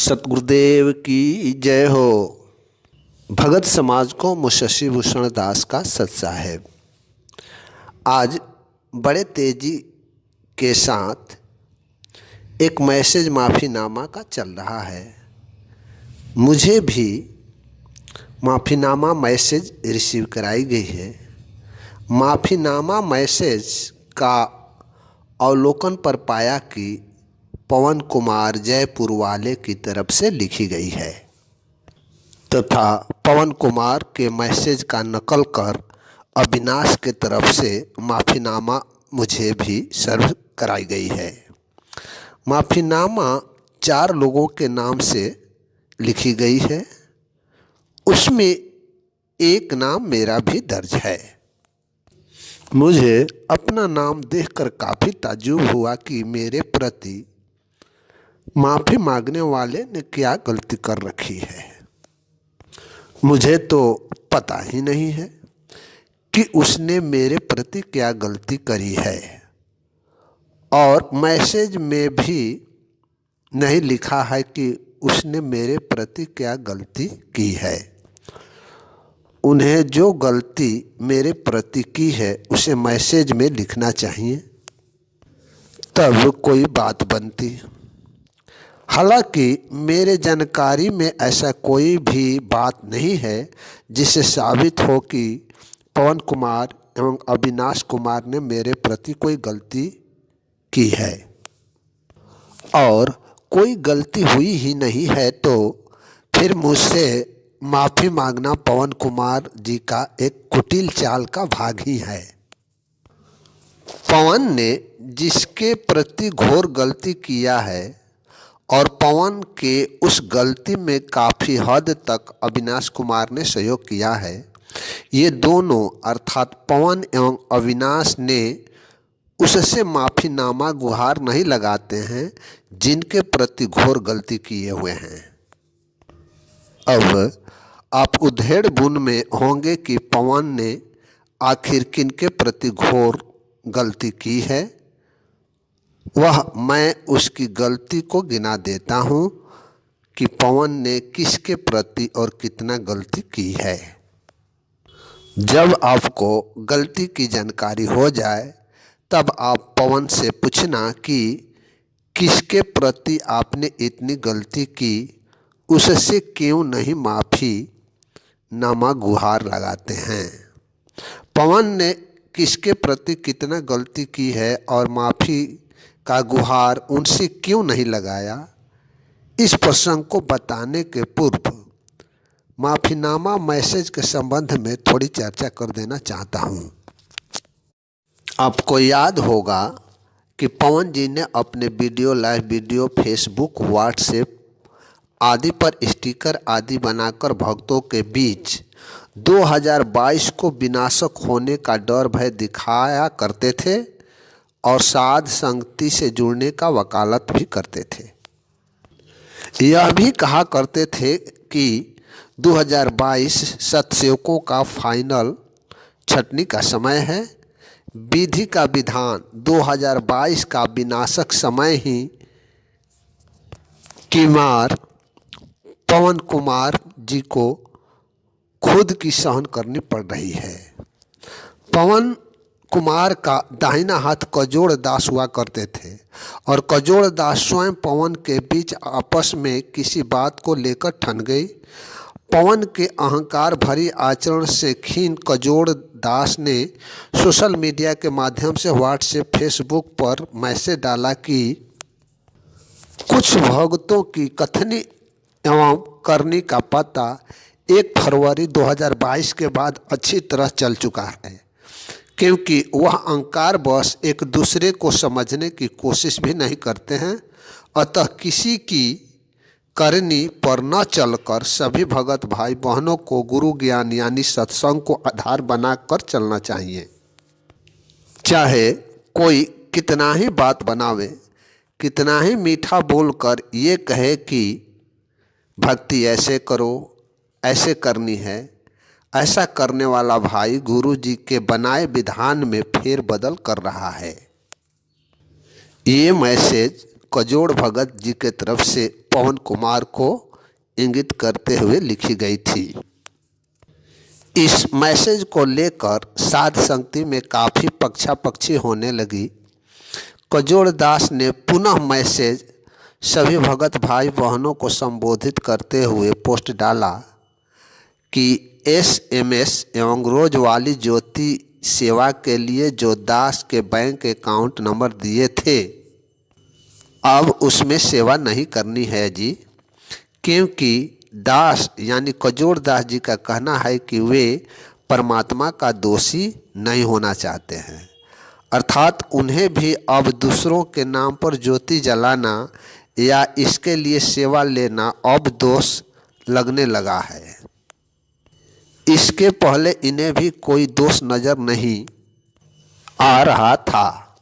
सतगुरुदेव की जय हो। भगत समाज को मुंशी भूषण दास का सत साहेब आज बड़े तेजी के साथ एक मैसेज माफ़ीनामा का चल रहा है। मुझे भी माफ़ीनामा मैसेज रिसीव कराई गई है। माफ़ीनामा मैसेज का अवलोकन पर पाया कि पवन कुमार जयपुर वाले की तरफ से लिखी गई है तथा पवन कुमार के मैसेज का नकल कर अविनाश के तरफ से माफ़ीनामा मुझे भी सर्व कराई गई है। माफ़ीनामा 4 लोगों के नाम से लिखी गई है। उसमें एक नाम मेरा भी दर्ज है। मुझे अपना नाम देखकर काफ़ी ताज्जुब हुआ कि मेरे प्रति माफ़ी मांगने वाले ने क्या गलती कर रखी है। मुझे तो पता ही नहीं है कि उसने मेरे प्रति क्या गलती करी है और मैसेज में भी नहीं लिखा है कि उसने मेरे प्रति क्या गलती की है। उन्हें जो गलती मेरे प्रति की है उसे मैसेज में लिखना चाहिए, तब कोई बात बनती। हालांकि मेरे जानकारी में ऐसा कोई भी बात नहीं है जिससे साबित हो कि पवन कुमार एवं अविनाश कुमार ने मेरे प्रति कोई गलती की है, और कोई गलती हुई ही नहीं है तो फिर मुझसे माफ़ी मांगना पवन कुमार जी का एक कुटिल चाल का भाग ही है। पवन ने जिसके प्रति घोर गलती किया है और पवन के उस गलती में काफ़ी हद तक अविनाश कुमार ने सहयोग किया है, ये दोनों अर्थात पवन एवं अविनाश ने उससे माफ़ीनामा गुहार नहीं लगाते हैं जिनके प्रति घोर गलती किए हुए हैं। अब आप उधेड़ बुन में होंगे कि पवन ने आखिर किनके प्रति घोर गलती की है। वह मैं उसकी गलती को गिना देता हूँ कि पवन ने किसके प्रति और कितना गलती की है। जब आपको गलती की जानकारी हो जाए तब आप पवन से पूछना कि किसके प्रति आपने इतनी गलती की, उससे क्यों नहीं माफ़ी नामा गुहार लगाते हैं। पवन ने किसके प्रति कितना गलती की है और माफ़ी का गुहार उनसे क्यों नहीं लगाया, इस प्रसंग को बताने के पूर्व माफ़ीनामा मैसेज के संबंध में थोड़ी चर्चा कर देना चाहता हूँ। आपको याद होगा कि पवन जी ने अपने video, live video, Facebook, WhatsApp आदि पर स्टिकर आदि बनाकर भक्तों के बीच 2022 को विनाशक होने का डर भय दिखाया करते थे और साध संगति से जुड़ने का वकालत भी करते थे। यह भी कहा करते थे कि 2022 सतसेवकों का फाइनल छटनी का समय है। विधि का विधान 2022 का विनाशक समय ही कीमार पवन कुमार जी को खुद की सहन करनी पड़ रही है। पवन कुमार का दाहिना हाथ कजोड़ दास हुआ करते थे और कजोड़ दास स्वयं पवन के बीच आपस में किसी बात को लेकर ठन गई। पवन के अहंकार भरी आचरण से खीन कजोड़ दास ने सोशल मीडिया के माध्यम से व्हाट्सएप, फेसबुक पर मैसेज डाला कि कुछ भक्तों की कथनी एवं करनी का पता 1 फरवरी 2022 के बाद अच्छी तरह चल चुका है, क्योंकि वह अहंकार बस एक दूसरे को समझने की कोशिश भी नहीं करते हैं। अतः किसी की करनी पर न चलकर सभी भगत भाई बहनों को गुरु ज्ञान यानी सत्संग को आधार बनाकर चलना चाहिए। चाहे कोई कितना ही बात बनावे, कितना ही मीठा बोलकर ये कहे कि भक्ति ऐसे करो, ऐसे करनी है, ऐसा करने वाला भाई गुरु जी के बनाए विधान में फेर बदल कर रहा है। ये मैसेज कजोड़ भगत जी के तरफ से पवन कुमार को इंगित करते हुए लिखी गई थी। इस मैसेज को लेकर साध संगति में काफ़ी पक्षापक्षी होने लगी। कजोड़ दास ने पुनः मैसेज सभी भगत भाई बहनों को संबोधित करते हुए पोस्ट डाला कि SMS एवं रोज वाली ज्योति सेवा के लिए जो दास के बैंक अकाउंट नंबर दिए थे, अब उसमें सेवा नहीं करनी है जी, क्योंकि दास यानी कजोड़ दास जी का कहना है कि वे परमात्मा का दोषी नहीं होना चाहते हैं, अर्थात उन्हें भी अब दूसरों के नाम पर ज्योति जलाना या इसके लिए सेवा लेना अब दोष लगने लगा है। इसके पहले इन्हें भी कोई दोष नज़र नहीं आ रहा था।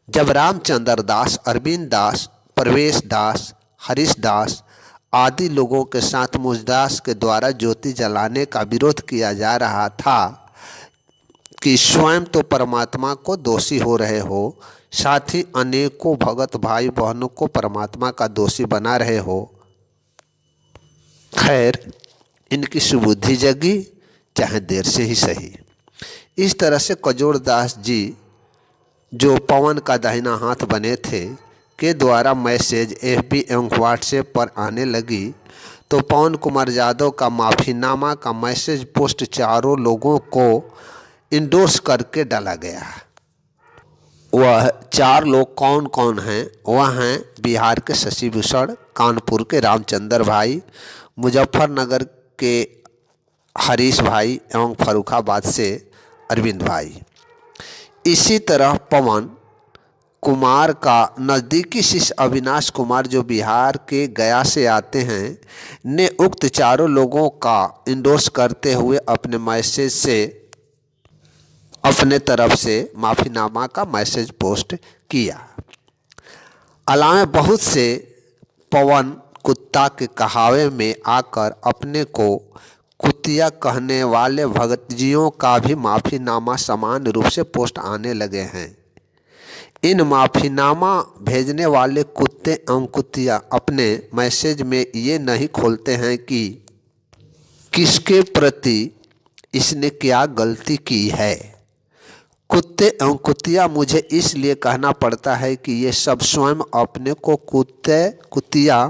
जब रामचंद्र दास, अरविंद दास, प्रवेश दास, हरीश दास आदि लोगों के साथ मुझदास के द्वारा ज्योति जलाने का विरोध किया जा रहा था कि स्वयं तो परमात्मा को दोषी हो रहे हो, साथ ही अनेकों भगत भाई बहनों को परमात्मा का दोषी बना रहे हो। खैर, इनकी सुबुद्धि जगी, चाहे देर से ही सही। इस तरह से कजोड़ दास जी, जो पवन का दाहिना हाथ बने थे, के द्वारा मैसेज FB एवं WhatsApp पर आने लगी तो पवन कुमार यादव का माफ़ीनामा का मैसेज पोस्ट चारों लोगों को इंडोर्स करके डाला गया। वह 4 लोग कौन कौन हैं? वह हैं बिहार के शशि भूषण, कानपुर के रामचंद्र भाई, मुजफ्फरनगर के हरीश भाई एवं फर्रुखाबाद से अरविंद भाई। इसी तरह पवन कुमार का नज़दीकी शिष्य अविनाश कुमार, जो बिहार के गया से आते हैं, ने उक्त चारों लोगों का इंडोर्स करते हुए अपने मैसेज से अपने तरफ से माफ़ीनामा का मैसेज पोस्ट किया। अलावा बहुत से पवन कुत्ता के कहावे में आकर अपने को कुतिया कहने वाले भगतजियों का भी माफ़ीनामा समान रूप से पोस्ट आने लगे हैं। इन माफ़ीनामा भेजने वाले कुत्ते एवं कुतिया अपने मैसेज में ये नहीं खोलते हैं कि किसके प्रति इसने क्या गलती की है। कुत्ते एवं कुतिया मुझे इसलिए कहना पड़ता है कि ये सब स्वयं अपने को कुत्ते कुतिया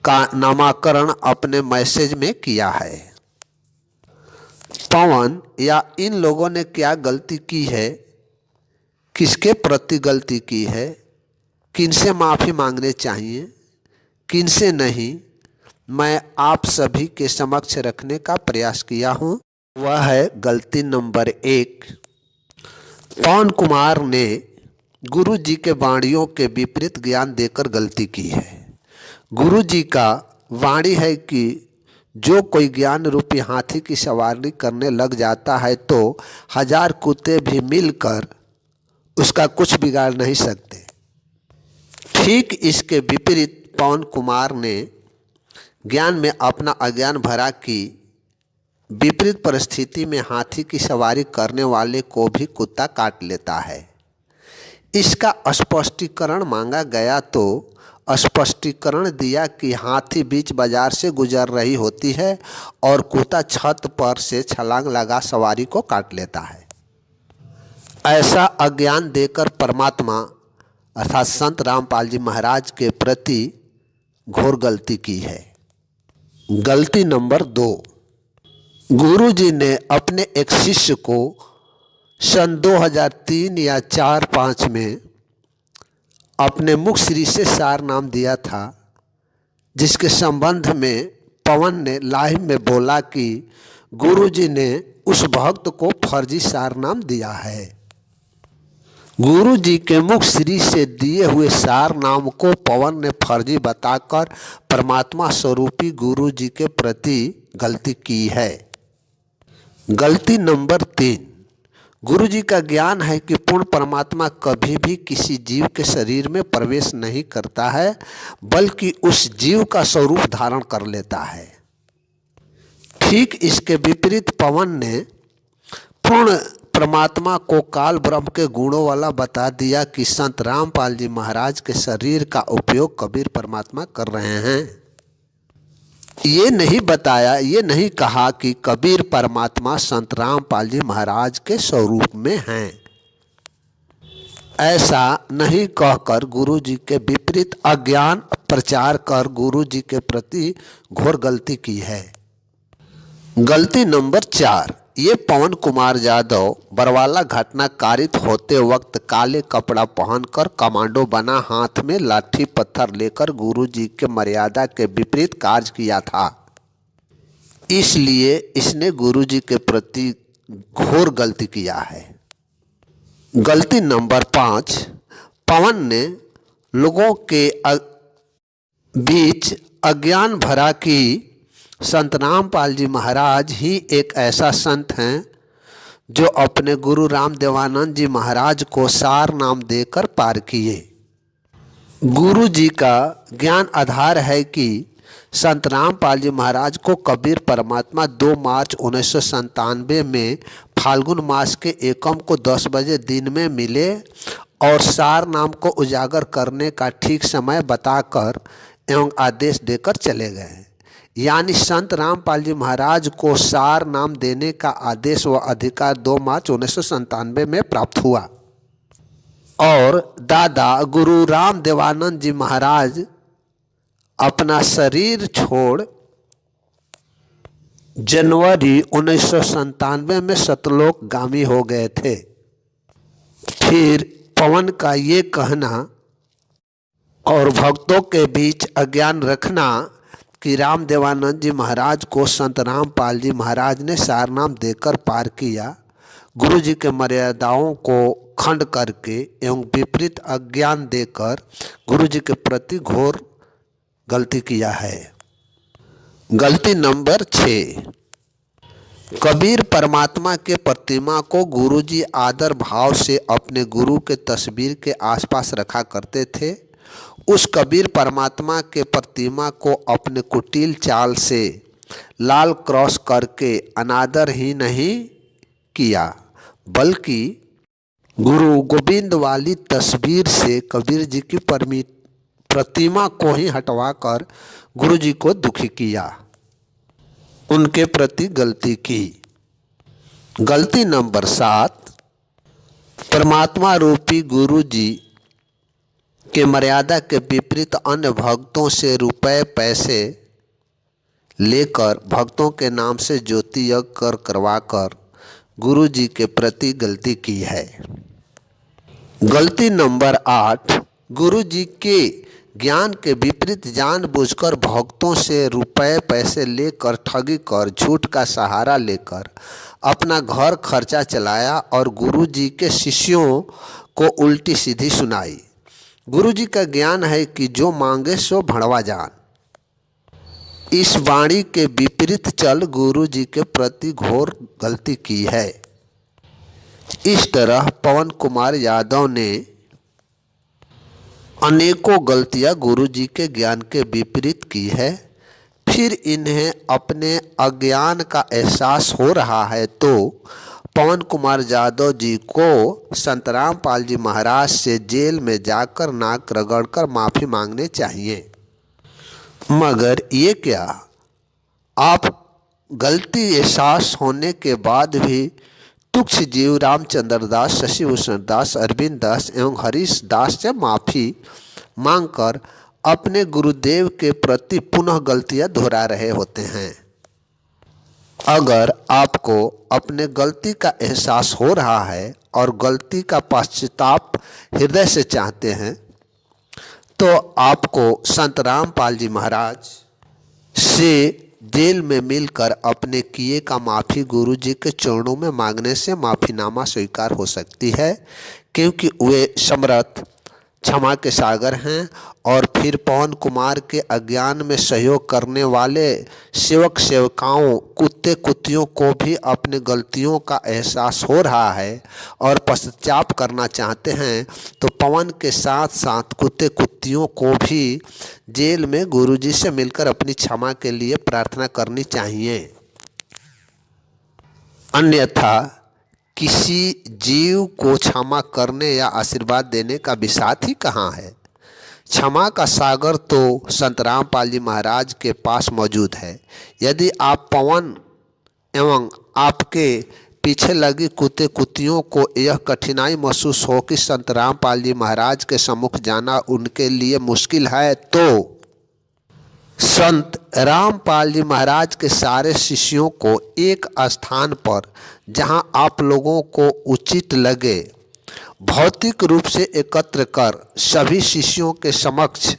का नामकरण अपने मैसेज में किया है। पवन या इन लोगों ने क्या गलती की है, किसके प्रति गलती की है, किनसे माफ़ी मांगने चाहिए, किनसे नहीं, मैं आप सभी के समक्ष रखने का प्रयास किया हूँ। वह है गलती नंबर 1। पवन कुमार ने गुरु जी के वाणियों के विपरीत ज्ञान देकर गलती की है। गुरु जी का वाणी है कि जो कोई ज्ञान रूपी हाथी की सवारी करने लग जाता है तो 1000 कुत्ते भी मिलकर उसका कुछ बिगाड़ नहीं सकते। ठीक इसके विपरीत पवन कुमार ने ज्ञान में अपना अज्ञान भरा कि विपरीत परिस्थिति में हाथी की सवारी करने वाले को भी कुत्ता काट लेता है। इसका स्पष्टीकरण मांगा गया तो स्पष्टीकरण दिया कि हाथी बीच बाजार से गुजर रही होती है और कुत्ता छत पर से छलांग लगा सवारी को काट लेता है। ऐसा अज्ञान देकर परमात्मा अर्थात संत रामपाल जी महाराज के प्रति घोर गलती की है। गलती नंबर 2, गुरु जी ने अपने एक शिष्य को सन 2003 या 4-5 में अपने मुख श्री से सार नाम दिया था, जिसके संबंध में पवन ने लाइव में बोला कि गुरु जी ने उस भक्त को फर्जी सार नाम दिया है। गुरु जी के मुख श्री से दिए हुए सार नाम को पवन ने फर्जी बताकर परमात्मा स्वरूपी गुरु जी के प्रति गलती की है। गलती नंबर 3, गुरु जी का ज्ञान है कि पूर्ण परमात्मा कभी भी किसी जीव के शरीर में प्रवेश नहीं करता है, बल्कि उस जीव का स्वरूप धारण कर लेता है। ठीक इसके विपरीत पवन ने पूर्ण परमात्मा को काल ब्रह्म के गुणों वाला बता दिया कि संत रामपाल जी महाराज के शरीर का उपयोग कबीर परमात्मा कर रहे हैं। ये नहीं बताया, ये नहीं कहा कि कबीर परमात्मा संत रामपाल जी महाराज के स्वरूप में हैं। ऐसा नहीं कहकर गुरु जी के विपरीत अज्ञान प्रचार कर गुरु जी के प्रति घोर गलती की है। गलती नंबर 4, ये पवन कुमार यादव बरवाला घटना कारित होते वक्त काले कपड़ा पहनकर कमांडो बना, हाथ में लाठी पत्थर लेकर गुरु जी के मर्यादा के विपरीत कार्य किया था। इसलिए इसने गुरु जी के प्रति घोर गलती किया है। गलती नंबर 5, पवन ने लोगों के बीच अज्ञान भरा कि संत रामपाल जी महाराज ही एक ऐसा संत हैं जो अपने गुरु रामदेवानंद जी महाराज को सार नाम देकर पार किए। गुरु जी का ज्ञान आधार है कि संत रामपाल जी महाराज को कबीर परमात्मा 2 मार्च 1997 में फाल्गुन मास के एकम को 10 बजे दिन में मिले और सार नाम को उजागर करने का ठीक समय बताकर एवं आदेश देकर चले गए। यानी संत रामपाल जी महाराज को सार नाम देने का आदेश व अधिकार 2 मार्च 1997 में प्राप्त हुआ और दादा गुरु रामदेवानंद जी महाराज अपना शरीर छोड़ जनवरी 1997 में सतलोक गामी हो गए थे। फिर पवन का ये कहना और भक्तों के बीच अज्ञान रखना कि रामदेवानंद जी महाराज को संत रामपाल जी महाराज ने सार नाम देकर पार किया, गुरु जी के मर्यादाओं को खंड करके एवं विपरीत अज्ञान देकर गुरु जी के प्रति घोर गलती किया है। गलती नंबर 6, कबीर परमात्मा के प्रतिमा को गुरु जी आदर भाव से अपने गुरु के तस्वीर के आसपास रखा करते थे। उस कबीर परमात्मा के प्रतिमा को अपने कुटिल चाल से लाल क्रॉस करके अनादर ही नहीं किया, बल्कि गुरु गोविंद वाली तस्वीर से कबीर जी की प्रतिमा को ही हटवाकर गुरु जी को दुखी किया, उनके प्रति गलती की। गलती नंबर 7, परमात्मा रूपी गुरु जी के मर्यादा के विपरीत अन्य भक्तों से रुपए पैसे लेकर भक्तों के नाम से ज्योति यज्ञ करवाकर गुरु जी के प्रति गलती की है। गलती नंबर 8, गुरु जी के ज्ञान के विपरीत जानबूझकर भक्तों से रुपए पैसे लेकर ठगी कर झूठ का सहारा लेकर अपना घर खर्चा चलाया और गुरु जी के शिष्यों को उल्टी सीधी सुनाई। गुरु जी का ज्ञान है कि जो मांगे सो भड़वा जान। इस वाणी के विपरीत चल गुरु जी के प्रति घोर गलती की है। इस तरह पवन कुमार यादव ने अनेकों गलतियां गुरु जी के ज्ञान के विपरीत की है। फिर इन्हें अपने अज्ञान का एहसास हो रहा है तो पवन कुमार यादव जी को संत रामपाल जी महाराज से जेल में जाकर नाक रगड़कर माफ़ी मांगने चाहिए। मगर ये क्या, आप गलती एहसास होने के बाद भी तुक्ष जीव रामचंद्र दास, शशि भूषण दास, अरविंद दास एवं हरीश दास से माफ़ी मांगकर अपने गुरुदेव के प्रति पुनः गलतियां दोहरा रहे होते हैं। अगर आपको अपने गलती का एहसास हो रहा है और गलती का पश्चाताप हृदय से चाहते हैं तो आपको संत रामपाल जी महाराज से जेल में मिलकर अपने किए का माफ़ी गुरु जी के चरणों में मांगने से माफ़ीनामा स्वीकार हो सकती है, क्योंकि वे समर्थ क्षमा के सागर हैं। और फिर पवन कुमार के अज्ञान में सहयोग करने वाले सेवक सेवकाओं, कुत्ते कुत्तियों को भी अपने गलतियों का एहसास हो रहा है और पश्चाताप करना चाहते हैं, तो पवन के साथ साथ कुत्ते कुत्तियों को भी जेल में गुरुजी से मिलकर अपनी क्षमा के लिए प्रार्थना करनी चाहिए। अन्यथा किसी जीव को क्षमा करने या आशीर्वाद देने का विसात ही कहाँ है। क्षमा का सागर तो संत रामपाल जी महाराज के पास मौजूद है। यदि आप पवन एवं आपके पीछे लगी कुत्ते कुत्तियों को यह कठिनाई महसूस हो कि संत रामपाल जी महाराज के सम्मुख जाना उनके लिए मुश्किल है, तो संत रामपाल जी महाराज के सारे शिष्यों को एक स्थान पर, जहां आप लोगों को उचित लगे, भौतिक रूप से एकत्र कर सभी शिष्यों के समक्ष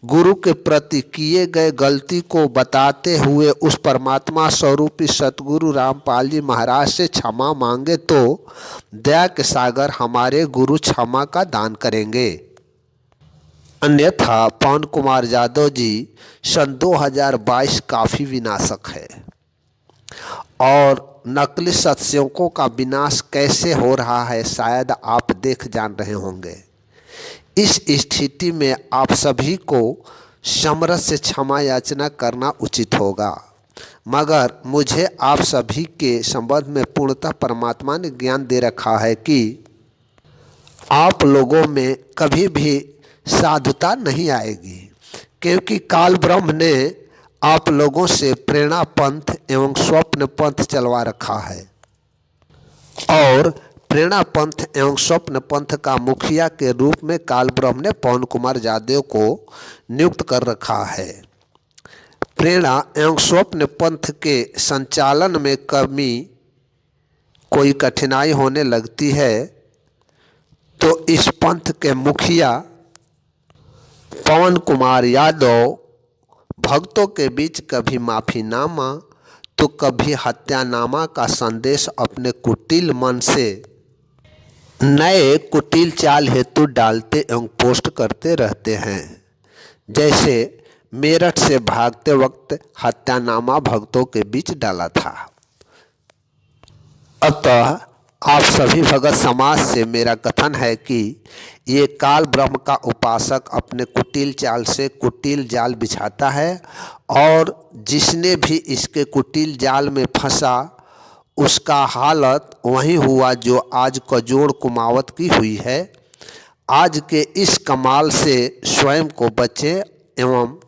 गुरु के प्रति किए गए गलती को बताते हुए उस परमात्मा स्वरूपी सतगुरु रामपाल जी महाराज से क्षमा मांगे, तो दया के सागर हमारे गुरु क्षमा का दान करेंगे। अन्यथा पवन कुमार यादव जी सन 2022 काफ़ी विनाशक है और नकली सत्संगों का विनाश कैसे हो रहा है शायद आप देख जान रहे होंगे। इस स्थिति में आप सभी को समरस से क्षमा याचना करना उचित होगा, मगर मुझे आप सभी के संबंध में पूर्णतः परमात्मा ने ज्ञान दे रखा है कि आप लोगों में कभी भी साधुता नहीं आएगी, क्योंकि काल ब्रह्म ने आप लोगों से प्रेरणा पंथ एवं स्वप्न पंथ चलवा रखा है और प्रेरणा पंथ एवं स्वप्न पंथ का मुखिया के रूप में काल ब्रह्म ने पवन कुमार यादव को नियुक्त कर रखा है। प्रेरणा एवं स्वप्न पंथ के संचालन में कभी कोई कठिनाई होने लगती है तो इस पंथ के मुखिया पवन कुमार यादव भक्तों के बीच कभी माफ़ीनामा तो कभी हत्यानामा का संदेश अपने कुटिल मन से नए कुटिल चाल हेतु डालते एवं पोस्ट करते रहते हैं। जैसे मेरठ से भागते वक्त हत्यानामा भक्तों के बीच डाला था। अतः आप सभी भगत समाज से मेरा कथन है कि ये काल ब्रह्म का उपासक अपने कुटिल चाल से कुटिल जाल बिछाता है और जिसने भी इसके कुटिल जाल में फंसा उसका हालत वही हुआ जो आज कजोड़ कुमावत की हुई है। आज के इस कमाल से स्वयं को बचे एवं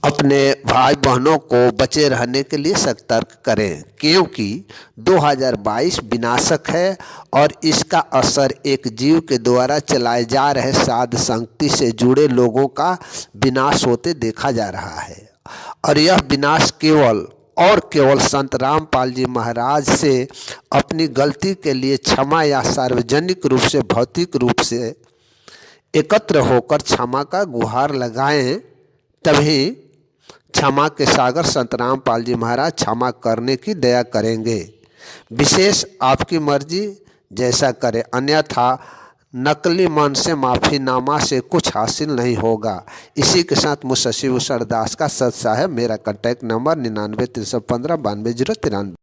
अपने भाई बहनों को बचे रहने के लिए सतर्क करें, क्योंकि 2022 विनाशक है और इसका असर एक जीव के द्वारा चलाए जा रहे साध संगति से जुड़े लोगों का विनाश होते देखा जा रहा है। और यह विनाश केवल और केवल संत रामपाल जी महाराज से अपनी गलती के लिए क्षमा या सार्वजनिक रूप से भौतिक रूप से एकत्र होकर क्षमा का गुहार लगाएं, तभी क्षमा के सागर संत रामपाल जी महाराज क्षमा करने की दया करेंगे। विशेष आपकी मर्जी, जैसा करें, अन्यथा नकली मन से माफ़ीनामा से कुछ हासिल नहीं होगा। इसी के साथ मुझ शशिभूषण दास का सत साहब, मेरा कॉन्टैक्ट नंबर 99 315 92 093।